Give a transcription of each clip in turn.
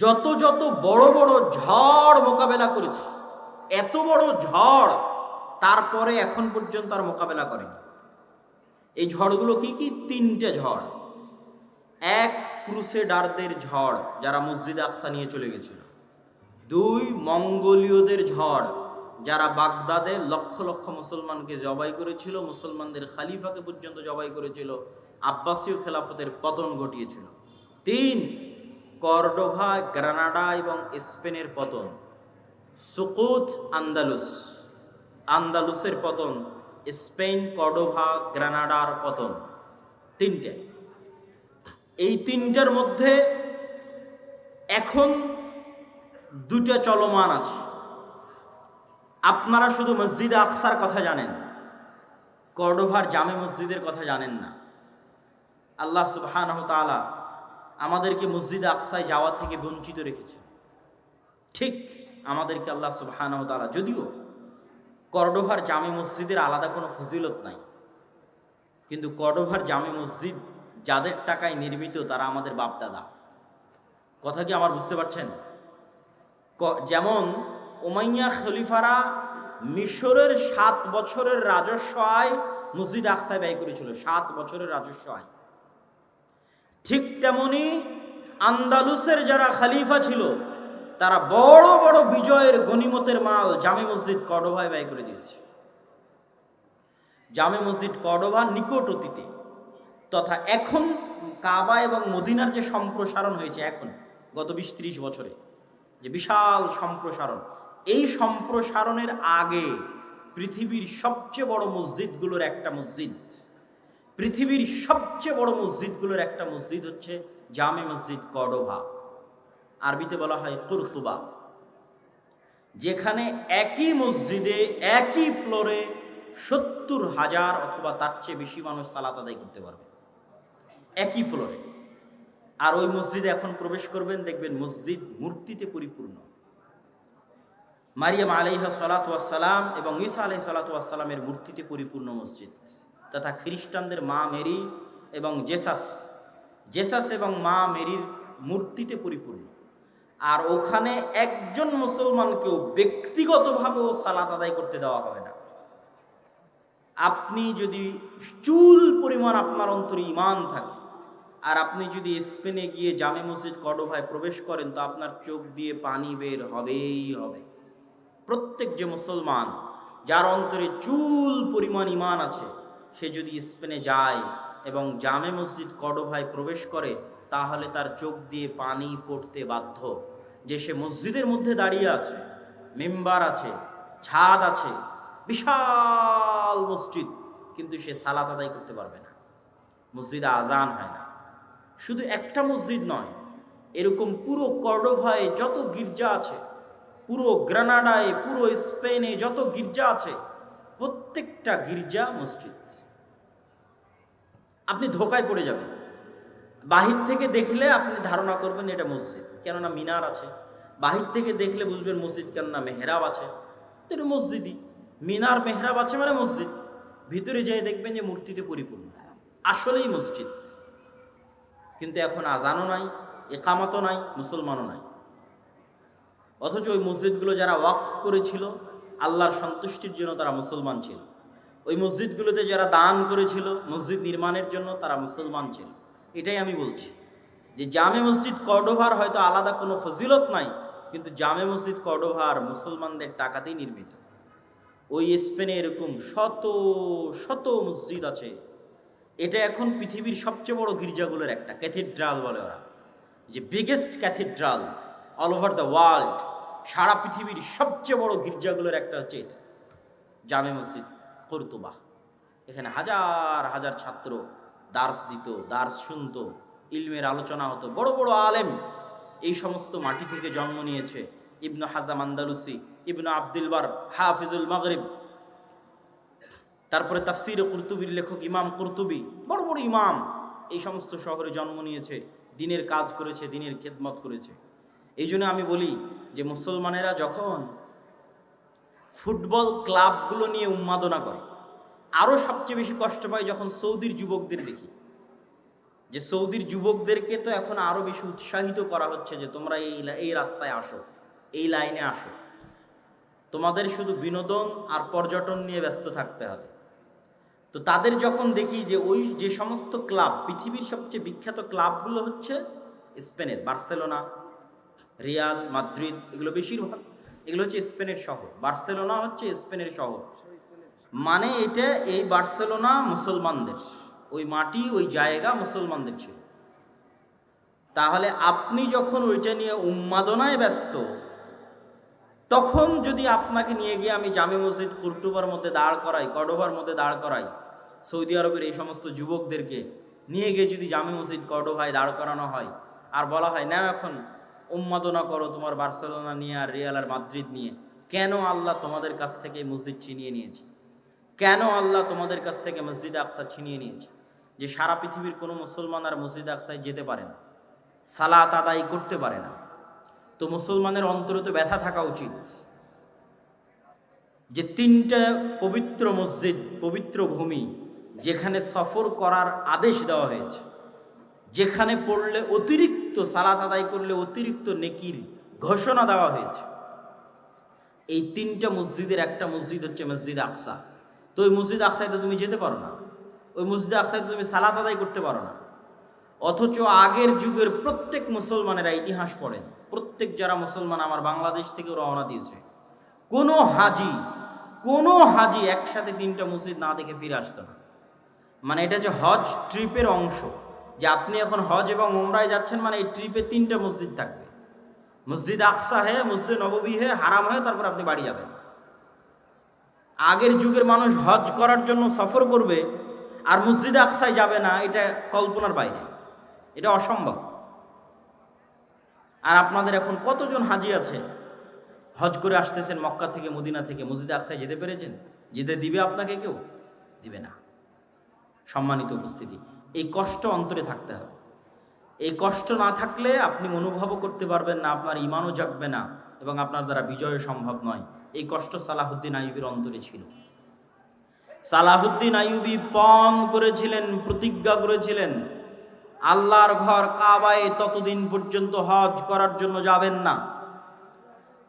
যত যত বড় বড় ঝড় মোকাবেলা করেছে, এত বড় ঝড় তারপরে এখন পর্যন্ত আর মোকাবেলা করেনি। এই ঝড়গুলো কি কি? তিনটে ঝড়। এক, ক্রুসেডারদের ঝড়, যারা মসজিদে আকসা নিয়ে চলে গেছিল। দুই, মঙ্গোলীয়দের ঝড়, যারা বাগদাদে লক্ষ লক্ষ মুসলমানকে জবাই করেছিল, মুসলমানদের খালিফাকে পর্যন্ত জবাই করেছিল, আব্বাসীয় খেলাফতের পতন ঘটিয়েছিল। তিন, কর্ডোভা, গ্রানাডা এবং স্পেনের পতন, সুকুত আন্দালুস, আন্দালুসের পতন, স্পেন, কর্ডোভা, গ্রানাডার পতন। তিনটে। এই তিনটার মধ্যে এখন দুটা চলমান আছে। আপনারা শুধু মসজিদে আকসার কথা জানেন, কর্ডোভার জামে মসজিদের কথা জানেন না। আল্লাহ সুবহানাহু ওয়া তাআলা আমাদেরকে মসজিদে আকসায় যাওয়া থেকে বঞ্চিত রেখেছে। ঠিক আমাদেরকে আল্লাহ সুবহানাহু ওয়া তাআলা, যদিও কর্ডোভার জামে মসজিদের আলাদা কোনো ফজিলত নাই, কিন্তু কর্ডোভার জামে মসজিদ যাদের টাকায় নির্মিত তারা আমাদের বাপদাদা। কথা কি আমার বুঝতে পারছেন? যেমন উমাইয়া খলিফারা মিশরের 7 বছরের রাজস্ব আয় মসজিদ আকসায় ব্যয় করেছিল, 7 বছরের রাজস্ব আয়। ঠিক তেমনি আন্দালুসের যারা খলিফা ছিল তারা বড় বড় বিজয়ের গনিমতের মাল জামে মসজিদ কর্ডোভায় ব্যয় করে দিয়েছে। জামে মসজিদ কর্ডোভা নিকট অতীতে তথা এখন কাবা এবং মদিনার যে সম্প্রসারণ হয়েছে এখন গত 20-30 বছরে, যে বিশাল সম্প্রসারণ, এই সম্প্রসারণের আগে পৃথিবীর সবচেয়ে বড় মসজিদগুলোর একটা মসজিদ, পৃথিবীর সবচেয়ে বড় মসজিদগুলোর একটা মসজিদ হচ্ছে জামে মসজিদ কর্ডোভা, আরবিতে বলা হয় কুরতুবা, যেখানে একই মসজিদে একই ফ্লোরে 70,000 অথবা তার চেয়ে বেশি মানুষ সালাত আদায় করতে পারবে একই ফ্লোরে। আর ওই মসজিদে এখন প্রবেশ করবেন, দেখবেন মসজিদ মূর্তিতে পরিপূর্ণ। মারিয়াম আলাইহা সালাতু ওয়াস সালাম এবং ঈসা আলাইহিস সালাতু ওয়াস সালামের মূর্তিতে পরিপূর্ণ মসজিদ, তথা খ্রিস্টানদের মা মেরি এবং জেসাস এবং মা মেরির মূর্তিতে পরিপূর্ণ। আর ওখানে একজন মুসলমানকেও ব্যক্তিগতভাবেও সালাত আদায় করতে দেওয়া হবে না। আপনি যদি চুল পরিমাণ আপনার অন্তরে ঈমান থাকে আর আপনি যদি স্পেনে গিয়ে জামে মসজিদ কর্ডোভায় প্রবেশ করেন, তো আপনার চোখ দিয়ে পানি বের হবেই হবে। প্রত্যেক যে মুসলমান যার অন্তরে চুল পরিমাণ ঈমান আছে, সে যদি স্পেনে যায় এবং জামে মসজিদ কর্ডোভায় প্রবেশ করে, তাহলে তার চোখ দিয়ে পানি পড়তে বাধ্য। যে সে মসজিদের মধ্যে দাঁড়িয়ে আছে, মেম্বার আছে, ছাদ আছে, বিশাল মসজিদ, কিন্তু সে সালাত আদায় করতে পারবে না, মসজিদে আজান হয় না। শুধু একটা মসজিদ নয়, এরকম পুরো কর্ডোভায় যত গির্জা আছে, পুরো গ্রানাডায়, পুরো স্পেনে যত গির্জা আছে, প্রত্যেকটা গির্জা মসজিদ। আপনি ধোকায় পড়ে যাবেন। বাহির থেকে দেখলে আপনি ধারণা করবেন এটা মসজিদ, কেননা মিনার আছে। বাহির থেকে দেখলে বুঝবেন মসজিদ, কেননা মেহরাব আছে। তো এটা মসজিদই, মিনার মেহরাব আছে মানে মসজিদ। ভিতরে যেয়ে দেখবেন যে মূর্তিতে পরিপূর্ণ, আসলেই মসজিদ। কিন্তু এখন আজানও নাই, একামতও নাই, মুসলমানও নাই। অথচ ওই মসজিদগুলো যারা ওয়াকফ করেছিল আল্লাহর সন্তুষ্টির জন্য, তারা মুসলমান ছিল। ওই মসজিদগুলোতে যারা দান করেছিল মসজিদ নির্মাণের জন্য, তারা মুসলমান ছিল। এটাই আমি বলছি যে জামে মসজিদ কর্ডোভার হয়তো আলাদা কোনো ফজিলত নাই, কিন্তু জামে মসজিদ কর্ডোভার মুসলমানদের টাকাতেই নির্মিত। ওই স্পেনে এরকম শত শত মসজিদ আছে। এটা এখন পৃথিবীর সবচেয়ে বড় গির্জাগুলোর একটা, ক্যাথিড্রাল বলে ওরা, যে biggest cathedral all over the world. সারা পৃথিবীর সবচেয়ে বড় গির্জাগুলোর একটা হচ্ছে এটা, জামে মসজিদ কর্তুবা। এখানে হাজার হাজার ছাত্র দার্স দিত, দার্স শুনত, ইলমের আলোচনা হতো। বড় বড় আলেম এই সমস্ত মাটি থেকে জন্ম নিয়েছে। ইবনু হাজাম আন্দালুসি, ইবনু আব্দুল বার, হাফিজুল মাগরিব, তারপরে তাফসিরে কুরতুবির লেখক ইমাম কুরতুবি, বড় বড় ইমাম এই সমস্ত শহরে জন্ম নিয়েছে, দিনের কাজ করেছে, দিনের খেদমত করেছে। এই জন্য আমি বলি যে মুসলমানেরা যখন ফুটবল ক্লাবগুলো নিয়ে উন্মাদনা করে, আরও সবচেয়ে বেশি কষ্ট পায় যখন সৌদির যুবকদের দেখি। যে সৌদির যুবকদেরকে তো এখন আরো বেশি উৎসাহিত করা হচ্ছে যে তোমরা এই রাস্তায় আসো, এই লাইনে আসো, তোমাদের শুধু বিনোদন আর পর্যটন নিয়ে ব্যস্ত থাকতে হবে। তো তাদের যখন দেখি যে ওই যে সমস্ত ক্লাব, পৃথিবীর সবচেয়ে বিখ্যাত ক্লাবগুলো হচ্ছে স্পেনের, বার্সেলোনা, রিয়াল মাদ্রিদ, এগুলো বেশিরভাগ এগুলো হচ্ছে স্পেনের শহর। বার্সেলোনা হচ্ছে স্পেনের শহর, মানে এটা এই বার্সেলোনা মুসলমানদের, ওই মাটি ওই জায়গা মুসলমানদের ছিল। তাহলে আপনি যখন ওইটা নিয়ে উন্মাদনায় ব্যস্ত, তখন যদি আপনাকে নিয়ে গিয়ে আমি জামে মসজিদ কুর্তুবার মধ্যে দাঁড় করাই, কর্ডোবার মধ্যে দাঁড় করাই, সৌদি আরবের এই সমস্ত যুবকদেরকে নিয়ে গিয়ে যদি জামে মসজিদ কর্ডোভায় দাঁড় করানো হয় আর বলা হয় না এখন উন্মাদনা করো তোমার বার্সেলোনা নিয়ে আর রিয়াল আর মাদ্রিদ নিয়ে, কেন আল্লাহ তোমাদের কাছ থেকে মসজিদ ছিনিয়ে নিয়েছে? কেন আল্লাহ তোমাদের কাছ থেকে মসজিদ আকসা ছিনিয়ে নিয়েছে? যে সারা পৃথিবীর কোনো মুসলমান আর মসজিদ আকসায় যেতে পারে না, সালাত আদায় করতে পারে না। তো মুসলমানের অন্তরে তো ব্যথা থাকা উচিত যে তিনটা পবিত্র মসজিদ, পবিত্র ভূমি, যেখানে সফর করার আদেশ দেওয়া হয়েছে, যেখানে পড়লে অতিরিক্ত সালাত আদায় করলে অতিরিক্ত নেকির ঘোষণা দেওয়া হয়েছে, এই তিনটা মসজিদের একটা মসজিদ হচ্ছে মসজিদ আকসা। তো ওই মসজিদ আকসায় তো তুমি যেতে পারো না, ওই মসজিদ আকসায় তো তুমি সালাত আদায় করতে পারো না। অথচ আগের যুগের প্রত্যেক মুসলমানেরা ইতিহাস পড়েন, প্রত্যেক যারা মুসলমান আমার বাংলাদেশ থেকে রওনা দিয়েছে, কোনো হাজি একসাথে তিনটা মসজিদ না দেখে ফিরে আসতো না। মানে এটা যে হজ ট্রিপের অংশ, যে আপনি এখন হজ এবং উমরায় যাচ্ছেন, মানে এই ট্রিপে তিনটা মসজিদ থাকবে, মসজিদ আকসা হে, মসজিদ নববী হে, হারাম হয়ে তারপর আপনি বাড়ি যাবেন। আগের যুগের মানুষ হজ করার জন্য সফর করবে আর মসজিদ আকসায় যাবে না, এটা কল্পনার বাইরে, এটা অসম্ভব। আর আপনাদের এখন কতজন হাজি আছে হজ করে আসতেছেন মক্কা থেকে, মদিনা থেকে, মসজিদ আকসায় যেতে পেরেছেন? যেতে দিবে আপনাকে? কেউ দিবে না। সম্মানিত উপস্থিতি, এই কষ্ট অন্তরে থাকতে হবে। এই কষ্ট না থাকলে আপনি অনুভবও করতে পারবেন না, আপনার ইমানও জাগবে না এবং আপনার দ্বারা বিজয় সম্ভব নয়। এই কষ্ট সালাহুদ্দিন আইয়ুবীর অন্তরে ছিল। সালাহুদ্দিন আইয়ুবী পণ করেছিলেন, প্রতিজ্ঞা করেছিলেন, আল্লাহর ঘর কাবায় ততদিন পর্যন্ত হজ করার জন্য যাবেন না।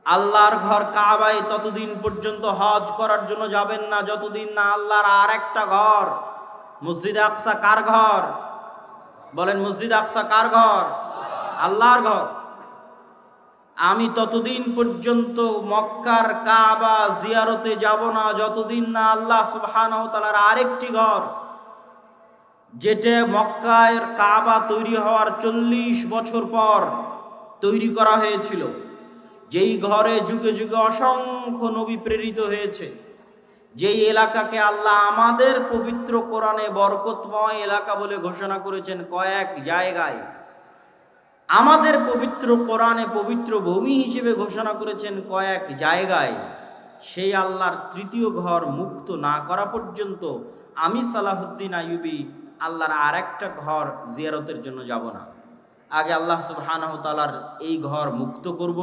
আল্লাহর ঘর কাবায় ততদিন পর্যন্ত হজ করার জন্য যাবেন না যতদিন না আল্লাহর আর একটা ঘর মসজিদ আকসা। কার ঘর বলেন? মসজিদ আকসা কার ঘর? আল্লাহর ঘর। আমি ততদিন পর্যন্ত মক্কার কাবা জিয়ারতে যাব না যতদিন না আল্লাহ সুবহানাহু ওয়া তাআলার আরেকটি ঘর, যেটা মক্কার কাবা তৈরি হওয়ার 40 বছর পর তৈরি করা হয়েছিল, যেই ঘরে যুগে যুগে অসংখ্য নবী প্রেরিত হয়েছে, যেই এলাকাকে আল্লাহ আমাদের পবিত্র কোরআনে বরকতময় এলাকা বলে ঘোষণা করেছেন কয়েক জায়গায়, আমাদের পবিত্র কোরআনে পবিত্র ভূমি হিসেবে ঘোষণা করেছেন কয়েক জায়গায়, সেই আল্লাহর তৃতীয় ঘর মুক্ত না করা পর্যন্ত আমি সালাহুদ্দিন আইয়ুবী আল্লাহর আর একটা ঘর জিয়ারতের জন্য যাব না। আগে আল্লাহ সুবহানাহু ওয়া তাআলার এই ঘর মুক্ত করব,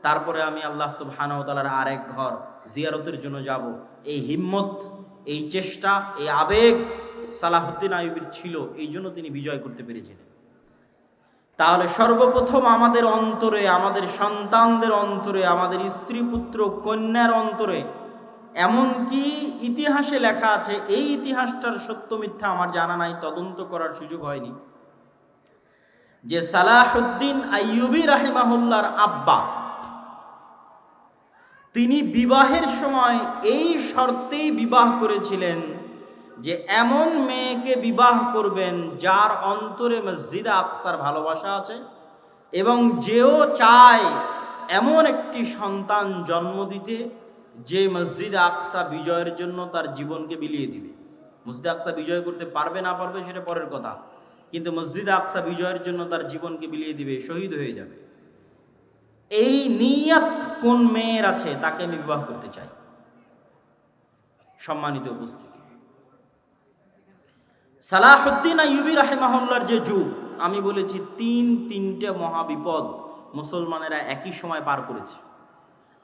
তারপরে আমি আল্লাহ সুবহানাহু ওয়া তাআলার আরেক ঘর জিয়ারতের জন্য যাব। এই হিম্মত, এই চেষ্টা, এই আবেগ সালাহুদ্দিন আইয়ুবীর ছিল, এই জন্য তিনি বিজয় করতে পেরেছিলেন। তাহলে সর্বপ্রথম আমাদের অন্তরে, আমাদের সন্তানদের অন্তরে, আমাদের স্ত্রী পুত্র কন্যার অন্তরে, এমনকি ইতিহাসে লেখা আছে, এই ইতিহাসটার সত্য মিথ্যা আমার জানা নাই, তদন্ত করার সুযোগ হয়নি, যে সালাহুদ্দিন আইয়ুবী রাহিমাহুল্লাহর আব্বা তিনি বিবাহের সময় এই শর্তেই বিবাহ করেছিলেন যে এমন মেয়েকে বিবাহ করবেন যার অন্তরে মসজিদ আকসার ভালোবাসা আছে এবং যেও চায় এমন একটি সন্তান জন্ম দিতে যে মসজিদ আকসা বিজয়ের জন্য তার জীবনকে বিলিয়ে দিবে। মসজিদ আকসা বিজয় করতে পারবে না পারবে সেটা পরের কথা, কিন্তু মসজিদ আকসা বিজয়ের জন্য তার জীবনকে বিলিয়ে দিবে, শহীদ হয়ে যাবে। এই নিয়ত কোন মেয়ের আছে তাকে আমি বিবাহ করতে চাই। সম্মানিত উপস্থিতি, সালাহুদ্দিন আইয়ুবী রাহিমাহুল্লাহর যে যুগ, আমি বলেছি তিনটে মহাবিপদ মুসলমানেরা একই সময় পার করেছে।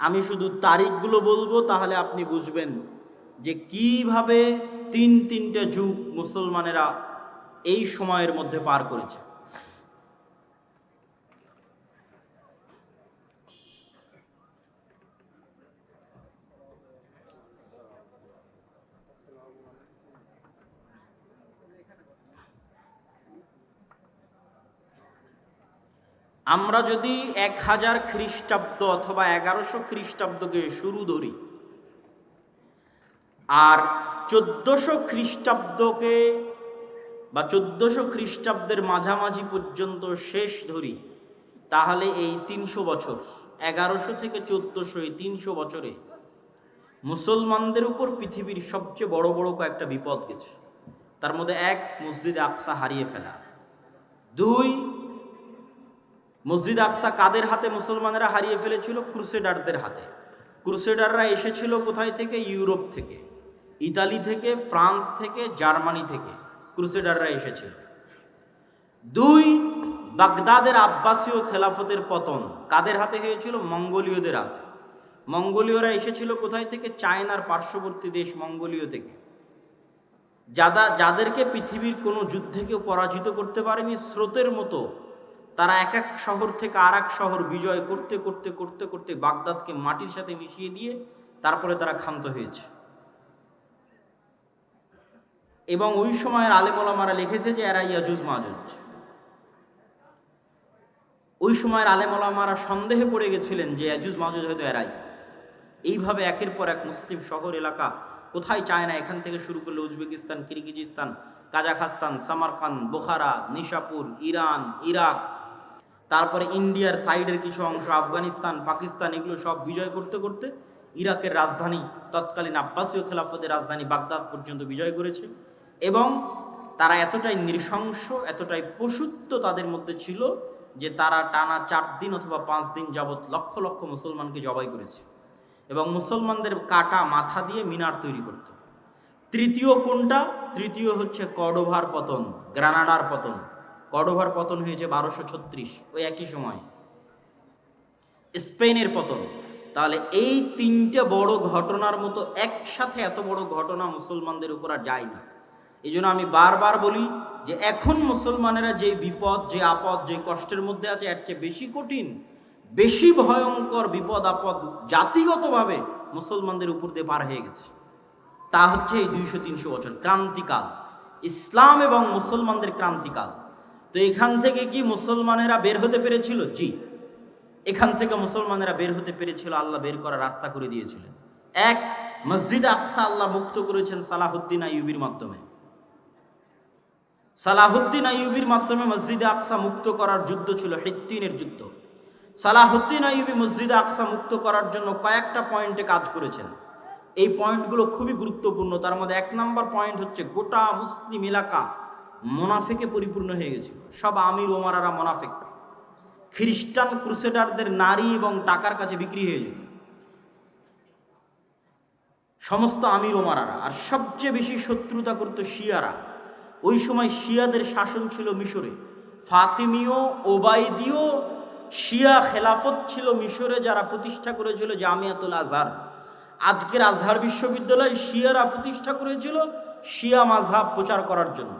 আমি শুধু তারিখগুলো বলবো, তাহলে আপনি বুঝবেন যে কিভাবে তিনটে যুগ মুসলমানেরা এই সময়ের মধ্যে পার করেছে। আমরা যদি 1000 খ্রিস্টাব্দ অথবা 1100 খ্রিস্টাব্দকে শুরু ধরি আর 1400 খ্রিস্টাব্দকে বা 1400 খ্রিস্টাব্দের মাঝামাঝি পর্যন্ত শেষ ধরি, তাহলে এই 300 বছর, 1100 থেকে 1400, এই 300 বছরে মুসলমানদের উপর পৃথিবীর সবচেয়ে বড় বড় কয়েকটা বিপদ গেছে। তার মধ্যে 1, মসজিদ আকসা হারিয়ে ফেলা। 2, মসজিদ আকসা কাদের হাতে মুসলমানেরা হারিয়ে ফেলেছিল? ক্রুসেডারদের হাতে। ক্রুসেডাররা এসেছিল কোথায় থেকে? ইউরোপ থেকে, ইতালি থেকে, ফ্রান্স থেকে, জার্মানি থেকে ক্রুসেডাররা এসেছিল। 2, বাগদাদের আব্বাসীয় খেলাফতের পতন কাদের হাতে হয়েছিল? মঙ্গোলীয়দের হাতে। মঙ্গোলীয়রা এসেছিল কোথায় থেকে? চায়নার পার্শ্ববর্তী দেশ মঙ্গোলীয় থেকে, যাদেরকে পৃথিবীর কোনো যুদ্ধে কেউ পরাজিত করতে পারেনি। স্রোতের মতো তারা এক এক শহর থেকে আর এক শহর বিজয় করতে করতে করতে করতে বাগদাদকে মাটির সাথে মিশিয়ে দিয়ে তারপরে তারা ক্ষান্ত হয়েছে। এবং ওই সময়ের আলেম ওলামারা লিখেছে যে এরা ইয়াজুজ মাজুজ। ওই সময়ের আলেম ওলামারা সন্দেহে পড়ে গেছিলেন যে ইয়াজুজ মাজুজ হয়তো এরাই। এইভাবে একের পর এক মুসলিম শহর এলাকা, কোথায় চায়না, এখান থেকে শুরু করলে Uzbekistan, Kyrgyzstan, Kazakhstan, Samarkand, বোখারা, Nishapur, Iran, Iraq, তারপরে ইন্ডিয়ার সাইডের কিছু অংশ, আফগানিস্তান, পাকিস্তান, এগুলো সব বিজয় করতে করতে ইরাকের রাজধানী, তৎকালীন আব্বাসীয় খেলাফতের রাজধানী বাগদাদ পর্যন্ত বিজয় করেছে। এবং তারা এতটাই নৃশংস, এতটাই পশুত্ব তাদের মধ্যে ছিল যে তারা টানা 4 দিন অথবা 5 দিন যাবৎ লক্ষ লক্ষ মুসলমানকে জবাই করেছে এবং মুসলমানদের কাটা মাথা দিয়ে মিনার তৈরি করত। তৃতীয় কোনটা? তৃতীয় হচ্ছে কর্ডোভার পতন, গ্রানাডার পতন। কর্ডোভার পতন হয়েছে 1236, ওই একই সময় স্পেনের পতন। তাহলে এই 3টে বড় ঘটনার মতো একসাথে এত বড় ঘটনা মুসলমানদের উপর আর যায়নি। এই জন্য আমি বারবার বলি যে এখন মুসলমানেরা যে বিপদ, যে আপদ, যে কষ্টের মধ্যে আছে, এর চেয়ে বেশি কঠিন, বেশি ভয়ঙ্কর বিপদ আপদ জাতিগতভাবে মুসলমানদের উপর দিয়ে পার হয়ে গেছে। তা হচ্ছে এই 200-300 বছর ক্রান্তিকাল, ইসলাম এবং মুসলমানদের ক্রান্তিকাল। তো এখান থেকে কি মুসলমানেরা বের হতে পেরেছিল? জি, এখান থেকে মুসলমানেরা বের হতে পেরেছিল। আল্লাহ বের করার রাস্তা করে দিয়েছিলেন। 1, মসজিদ আকসা আল্লাহ মুক্ত করেছেন সালাহুদ্দিন আইয়ুবীর মাধ্যমে। সালাহুদ্দিন আইয়ুবীর মাধ্যমে মসজিদে আকসা মুক্ত করার যুদ্ধ ছিল হিত্তিনের যুদ্ধ। সালাহুদ্দিন আইয়ুবী মসজিদে আকসা মুক্ত করার জন্য কয়েকটা পয়েন্টে কাজ করেছেন। এই পয়েন্টগুলো খুবই গুরুত্বপূর্ণ। তার মধ্যে 1 নম্বর পয়েন্ট হচ্ছে গোটা মুসলিম এলাকা মোনাফেকে পরিপূর্ণ হয়ে গেছিল। সব আমির ওমারারা মোনাফেক। খ্রিস্টান ক্রুসেডারদের নারী এবং টাকার কাছে বিক্রি হয়ে যেত সমস্ত আমির ওমারারা। আর সবচেয়ে বেশি শত্রুতা করত শিয়ারা। ওই সময় শিয়াদের শাসন ছিল মিশরে। ফাতিমীয়, ওবায়দীয় শিয়া খেলাফত ছিল মিশরে, যারা প্রতিষ্ঠা করেছিল জামিয়াতুল আজহার। আজকের আজহার বিশ্ববিদ্যালয় শিয়ারা প্রতিষ্ঠা করেছিল শিয়া মাযহাব প্রচার করার জন্য।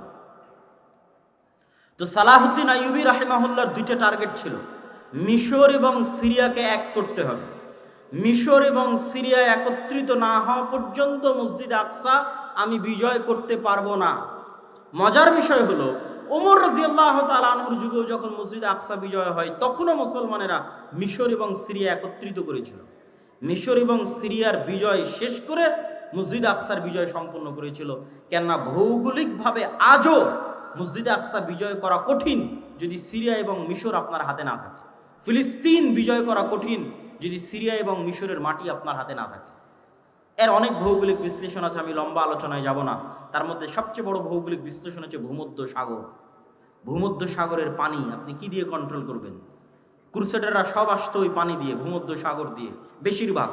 তো সালাহুদ্দিন আইয়ুবী রাহিমাহুল্লাহর 2টা টার্গেট ছিল। মিশর এবং সিরিয়াকে এক করতে হবে। মিশর এবং সিরিয়া একত্রিত না হওয়া পর্যন্ত মসজিদ আকসা আমি বিজয় করতে পারবো না। মজার বিষয় হলো ওমর রাদিয়াল্লাহু তাআলা আনহুর যুগেও যখন মসজিদ আকসা বিজয় হয়, তখনও মুসলমানেরা মিশর এবং সিরিয়া একত্রিত করেছিল। মিশর এবং সিরিয়ার বিজয় শেষ করে মসজিদ আকসার বিজয় সম্পন্ন করেছিল। কেননা ভৌগোলিকভাবে আজও মসজিদ আকসা বিজয় করা কঠিন যদি সিরিয়া এবং মিশর আপনার হাতে না থাকে। ফিলিস্তিন বিজয় করা কঠিন যদি সিরিয়া এবং মিশরের মাটি আপনার হাতে না থাকে। এর অনেক ভৌগোলিক বিশ্লেষণ আছে, আমি লম্বা আলোচনায় যাব না। তার মধ্যে সবচেয়ে বড় ভৌগোলিক বিশ্লেষণ হচ্ছে ভূমধ্য সাগর। ভূমধ্য সাগরের পানি আপনি কি দিয়ে কন্ট্রোল করবেন? ক্রুসেডাররা সব আসতো ওই পানি দিয়ে, ভূমধ্য সাগর দিয়ে। বেশিরভাগ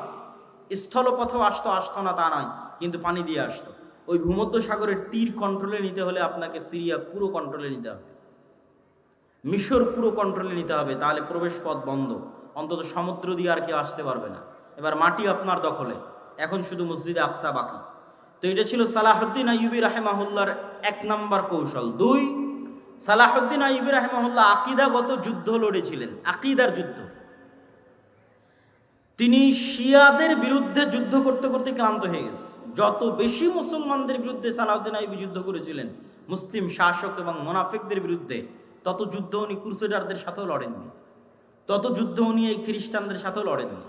স্থলপথেও আসতো না তা নয়, কিন্তু পানি দিয়ে আসতো। ওই ভূমধ্য সাগরের তীর কন্ট্রোলে নিতে হলে আপনাকে সিরিয়া পুরো কন্ট্রোলে নিতে হবে, মিশর পুরো কন্ট্রোলে নিতে হবে, তাহলে প্রবেশ পথ বন্ধ। অন্তত সমুদ্র দিয়ে আর কেউ আসতে পারবে না। এবার মাটি আপনার দখলে, এখন শুধু মসজিদে আকসা বাকি। তো এটা ছিল সালাহুদ্দিন আইয়ুবী রাহিমাহুল্লাহর 1 নম্বর কৌশল। 2, সালাহুদ্দিন আইয়ুবী রাহিমাহুল্লাহ আকীদাগত যুদ্ধ লড়েছিলেন, আকীদার যুদ্ধ। তিনি শিয়াদের বিরুদ্ধে যুদ্ধ করতে করতে ক্লান্ত হয়ে গেছে। যত বেশি মুসলমানদের বিরুদ্ধে সালাহুদ্দিন আইয়ুবী যুদ্ধ করেছিলেন, মুসলিম শাসক এবং মুনাফিকদের বিরুদ্ধে, তত যুদ্ধ উনি ক্রুসেডারদের সাথেও লড়েননি, তত যুদ্ধ উনি এই খ্রিস্টানদের সাথেও লড়েননি।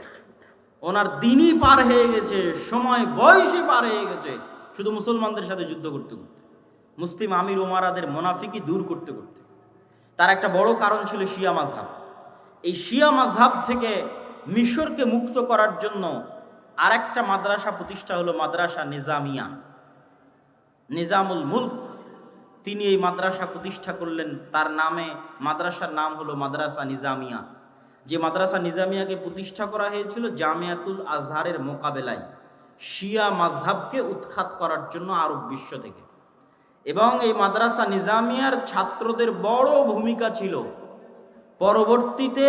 ওনার দিনই পার হয়ে গেছে, সময় বয়সই পার হয়ে গেছে শুধু মুসলমানদের সাথে যুদ্ধ করতে করতে, মুসলিম আমির ওমারাদের মুনাফিকি দূর করতে করতে। তার একটা বড় কারণ ছিল শিয়া মাযহাব। এই শিয়া মাযহাব থেকে মিশরকে মুক্ত করার জন্য আরেকটা মাদ্রাসা প্রতিষ্ঠা হলো মাদ্রাসা নিজামিয়া। নিজামুল মুলক তিনি এই মাদ্রাসা প্রতিষ্ঠা করলেন, তার নামে মাদ্রাসার নাম হলো মাদ্রাসা নিজামিয়া। যে মাদ্রাসা নিজামিয়াকে প্রতিষ্ঠা করা হয়েছিল জামিয়াতুল আজহারের মোকাবেলায় শিয়া মাযহাবকে উৎখাত করার জন্য আরব বিশ্ব থেকে। এবং এই মাদ্রাসা নিজামিয়ার ছাত্রদের বড় ভূমিকা ছিল পরবর্তীতে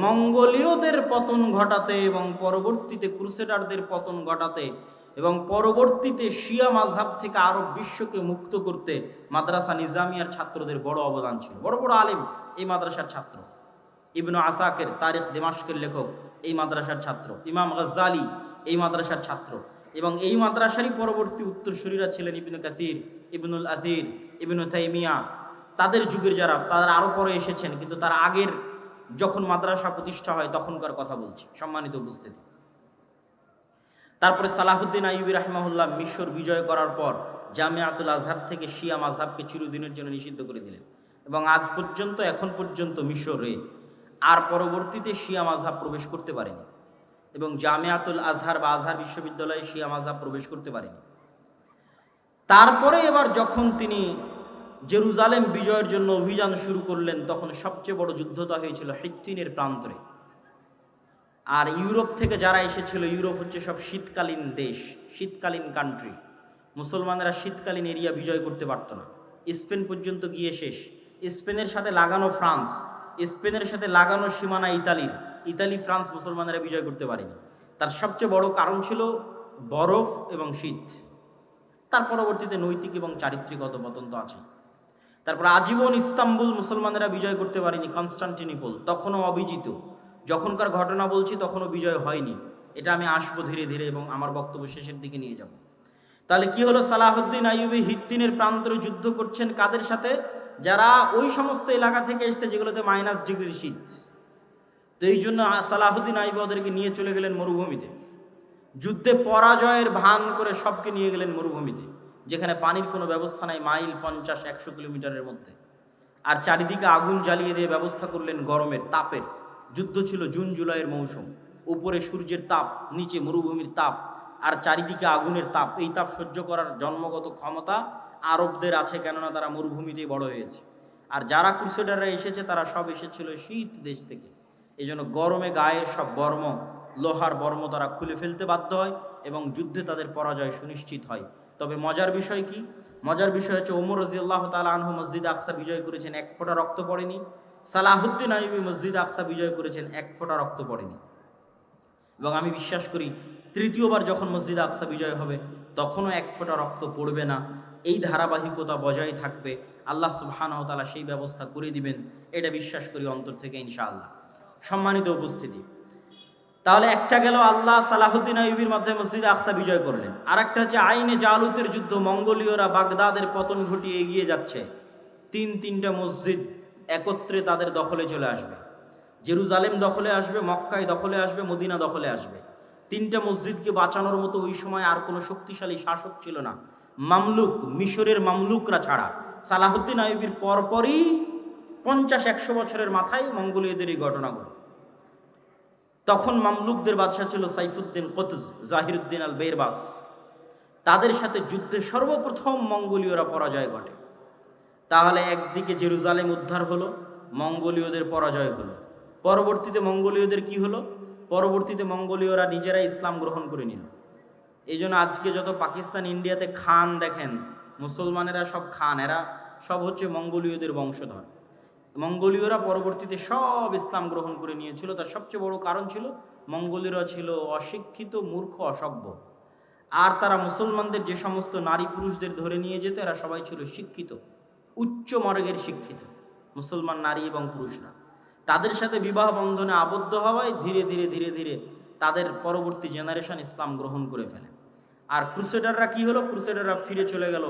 মঙ্গোলীয়দের পতন ঘটাতে এবং পরবর্তীতে ক্রুসেডারদের পতন ঘটাতে এবং পরবর্তীতে শিয়া মাযহাব থেকে আরব বিশ্বকে মুক্ত করতে মাদ্রাসা নিজামিয়ার ছাত্রদের বড় অবদান ছিল। বড় বড় আলেম এই মাদ্রাসার ছাত্র। ইবনু আসাকের তারিখ দিমাশকের লেখক এই মাদ্রাসার ছাত্র, ইমাম গাজ্জালি এই মাদ্রাসার ছাত্র। এবং এই মাদ্রাসারই পরবর্তী উত্তরসূরিরা ছিলেন ইবনু কাসির, ইবনুল আসির, ইবনু তাইমিয়া। তাদের যুগের যারা, তারা আরও পরে এসেছেন, কিন্তু তার আগের যখন মাদ্রাসা প্রতিষ্ঠা হয় তখনকার কথা বলছি, সম্মানিত উপস্থিতি। তারপরে সালাহুদ্দিন আইয়ুবী রাহিমাহুল্লাহ মিশর বিজয় করার পর জামিয়াতুল আজহার থেকে শিয়া মাযহাবকে চিরদিনের জন্য নিষিদ্ধ করে দিলেন। এবং আজ পর্যন্ত, এখন পর্যন্ত মিশরে আর পরবর্তীতে শিয়া মাযহাব প্রবেশ করতে পারেনি, এবং জামিয়াতুল আজহার বা আজহার বিশ্ববিদ্যালয়ে শিয়া মাযহাব প্রবেশ করতে পারেনি। তারপরে এবার যখন তিনি জেরুজালেম বিজয়ের জন্য অভিযান শুরু করলেন, তখন সবচেয়ে বড় যুদ্ধটা হয়েছিল হিত্তিনের প্রান্তরে। আর ইউরোপ থেকে যারা এসেছিল, ইউরোপ হচ্ছে সব শীতকালীন দেশ, শীতকালীন কান্ট্রি। মুসলমানেরা শীতকালীন এরিয়া বিজয় করতে পারত না। স্পেন পর্যন্ত গিয়ে শেষ, স্পেনের সাথে লাগানো ফ্রান্স, স্পেনের সাথে লাগানো সীমানা ইতালির, ইতালি ফ্রান্স মুসলমানেরা বিজয় করতে পারেনি। তার সবচেয়ে বড় কারণ ছিল বরফ এবং শীত। তার পরবর্তীতে নৈতিক এবং চারিত্রিক অধঃপতন তো আছে। তারপর আজীবন ইস্তাম্বুল মুসলমানেরা বিজয় করতে পারেনি, কনস্টান্টিনোপল তখনও অবিজিত। যখনকার ঘটনা বলছি তখনও বিজয় হয়নি, এটা আমি আসবো ধীরে ধীরে এবং আমার বক্তব্য শেষের দিকে নিয়ে যাব। তাহলে কি হলো, সালাহুদ্দিন আইয়ুবী হিত্তিনের প্রান্তরে যুদ্ধ করছেন কাদের সাথে? যারা ওই সমস্ত এলাকা থেকে এসছে যেগুলোতে -ডিগ্রির শীত। তো এই জন্য সালাহুদ্দিন আইয়ুবী ওদেরকে নিয়ে চলে গেলেন মরুভূমিতে। যুদ্ধে পরাজয়ের ভান করে সবকে নিয়ে গেলেন মরুভূমিতে, যেখানে পানির কোনো ব্যবস্থা নাই, মাইল 50-100 কিলোমিটারের মধ্যে। আর চারিদিকে আগুন জ্বালিয়ে দিয়ে ব্যবস্থা করলেন গরমের, তাপের। যুদ্ধ ছিল জুন জুলাইয়ের মৌসুম, উপরে সূর্যের তাপ, নিচে মরুভূমির তাপ, আর চারিদিকে আগুনের তাপ। এই তাপ সহ্য করার জন্মগত ক্ষমতা আরবদের আছে, কেননা তারা মরুভূমিতেই বড় হয়েছে। আর যারা ক্রুসেডাররা এসেছে তারা সব এসেছিল শীত দেশ থেকে। এই জন্য গরমে গায়ের সব বর্ম, লোহার বর্ম তারা খুলে ফেলতে বাধ্য হয় এবং যুদ্ধে তাদের পরাজয় সুনিশ্চিত হয়। তবে মজার বিষয় কি? মজার বিষয় হচ্ছে ওমর রাদিয়াল্লাহু তাআলা আনহু মসজিদ আকসা বিজয় করেছেন, এক ফোঁটা রক্ত পড়েনি। সালাহুদ্দিন আইয়ুবী মসজিদ আকসা বিজয় করেছেন, এক ফোঁটা রক্ত পড়েনি। এবং আমি বিশ্বাস করি তৃতীয়বার যখন মসজিদ আকসা বিজয় হবে তখনও এক ফোঁটা রক্ত পড়বে না। এই ধারাবাহিকতা বজায় থাকবে, আল্লাহ সুবহানাহু ওয়া তাআলা সেই ব্যবস্থা করে দিবেন, এটা বিশ্বাস করি অন্তর থেকে ইনশাআল্লাহ। সম্মানিত উপস্থিতি, তাহলে একটা গেল আল্লাহ সালাহুদ্দিন আইয়ুবীর মাধ্যমে মসজিদ আকসা বিজয় করলেন। আর একটা হচ্ছে আইনে জালুতের যুদ্ধ, মঙ্গোলীয়রা বাগদাদের পতন ঘটিয়ে এগিয়ে যাচ্ছে। তিনটা মসজিদ একত্রে তাদের দখলে চলে আসবে। জেরুজালেম দখলে আসবে, মক্কায় দখলে আসবে, মদিনা দখলে আসবে। তিনটা মসজিদকে বাঁচানোর মতো ওই সময় আর কোনো শক্তিশালী শাসক ছিল না, মামলুক, মিশরের মামলুকরা ছাড়া। সালাহুদ্দিন আইয়ুবীর পরপরই 50-100 বছরের মাথায় মঙ্গোলীয়দের এই ঘটনাগুলো। তখন মামলুকদের বাদশা ছিল সাইফুদ্দিন কুতুজ, জাহিরুদ্দিন আল বেরবাস। তাদের সাথে যুদ্ধে সর্বপ্রথম মঙ্গোলীয়রা পরাজয় ঘটে। তাহলে একদিকে জেরুজালেম উদ্ধার হলো, মঙ্গোলীয়দের পরাজয় হলো। পরবর্তীতে মঙ্গোলীয়দের কি হলো? পরবর্তীতে মঙ্গোলীয়রা নিজেরা ইসলাম গ্রহণ করে নিল। এই জন্য আজকে যত পাকিস্তান, ইন্ডিয়াতে খান দেখেন, মুসলমানেরা সব খান, এরা সব হচ্ছে মঙ্গোলীয়দের বংশধর। মঙ্গোলীয়রা পরবর্তীতে সব ইসলাম গ্রহণ করে নিয়েছিল। তার সবচেয়ে বড় কারণ ছিল মঙ্গোলীয়রা ছিল অশিক্ষিত, মূর্খ, অসভ্য। আর তারা মুসলমানদের যে সমস্ত নারী পুরুষদের ধরে নিয়ে যেত, এরা সবাই ছিল শিক্ষিত, উচ্চ মার্গের শিক্ষিত মুসলমান নারী এবং পুরুষরা, তাদের সাথে বিবাহ বন্ধনে আবদ্ধ হওয়ায় ধীরে ধীরে ধীরে ধীরে তাদের পরবর্তী জেনারেশন ইসলাম গ্রহণ করে ফেলে। আর ক্রুসেডাররা কি হলো? ক্রুসেডাররা ফিরে চলে গেল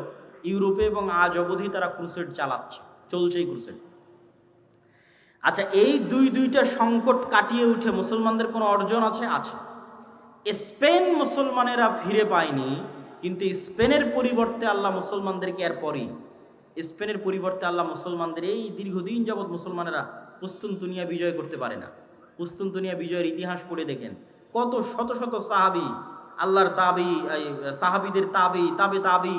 ইউরোপে এবং আজ অবধি তারা ক্রুসেড চালাচ্ছে, চলছেই ক্রুসেড। আচ্ছা, এই দুইটা সংকট কাটিয়ে উঠে মুসলমানদের কোনো অর্জন আছে? আছে। স্পেন মুসলমানেরা ফিরে পায়নি, কিন্তু স্পেনের পরিবর্তে আল্লাহ মুসলমানদেরকে এরপরই স্পেনের পরিবর্তে আল্লাহ মুসলমানদের এই দীর্ঘদিন যাবৎ মুসলমানেরা কুস্তুনতুনিয়া বিজয় করতে পারে না। কুস্তুনতুনিয়া বিজয়ের ইতিহাস পড়ে দেখেন, কত শত শত সাহাবি, আল্লাহর তাবি, সাহাবিদের তাবি তাবে তাবি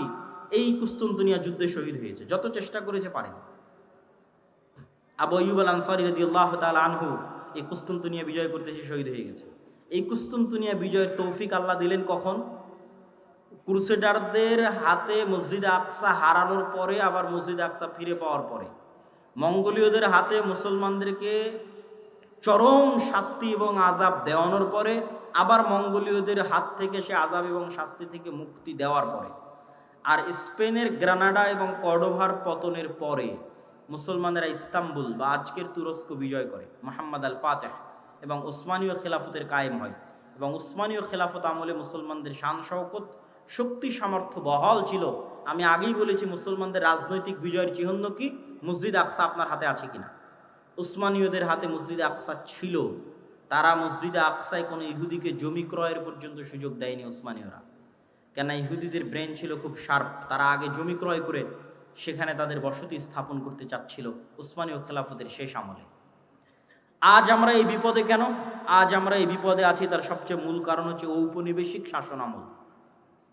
এই কুস্তুনতুনিয়া যুদ্ধে শহীদ হয়েছে। যত চেষ্টা করেছে পারেনি। আবু আইয়ুব আল আনসারী রাদিয়াল্লাহু তাআলা আনহু এই কুস্তুনতুনিয়া বিজয় করতে এসে শহীদ হয়ে গেছে। এই কুস্তুনতুনিয়া বিজয়ের তৌফিক আল্লাহ দিলেন কখন? ক্রুসেডারদের হাতে মসজিদ আকসা হারানোর পরে, আবার মসজিদ আকসা ফিরে পাওয়ার পরে। মঙ্গোলীয়দের হাতে মুসলমানদেরকে চরম শাস্তি এবং আযাব দেওয়ানোর পরে, আবার মঙ্গোলীয়দের হাত থেকে সে আযাব এবং শাস্তি থেকে মুক্তি দেওয়ার পরে। আর স্পেনের গ্রানাডা এবং কর্ডোভার পতনের পরে মুসলমানেরা ইস্তাম্বুল বা আজকের তুরস্ক বিজয় করে, মুহাম্মদ আল ফাতেহ, এবং উসমানীয় খেলাফতের কায়েম হয়। এবং উসমানীয় খেলাফত আমলে মুসলমানদের শান শওকত, শক্তি সামর্থ্য বহাল ছিল। আমি আগেই বলেছি মুসলমানদের রাজনৈতিক বিজয়ের চিহ্ন কি? মসজিদ আকসা আপনার হাতে আছে কিনা? উসমানীয়দের হাতে মসজিদ আকসা ছিল। তারা মসজিদে আকসায় কোনো ইহুদিকে জমি ক্রয়ের পর্যন্ত সুযোগ দেয়নি উসমানীয়রা। কেন? ইহুদিদের ব্রেন ছিল খুব শার্প। তারা আগে জমি ক্রয় করে সেখানে তাদের বসতি স্থাপন করতে চাচ্ছিল উসমানীয় খেলাফতের শেষ আমলে। আজ আমরা এই বিপদে কেন? আজ আমরা এই বিপদে আছি, তার সবচেয়ে মূল কারণ হচ্ছে ঔপনিবেশিক শাসন আমল।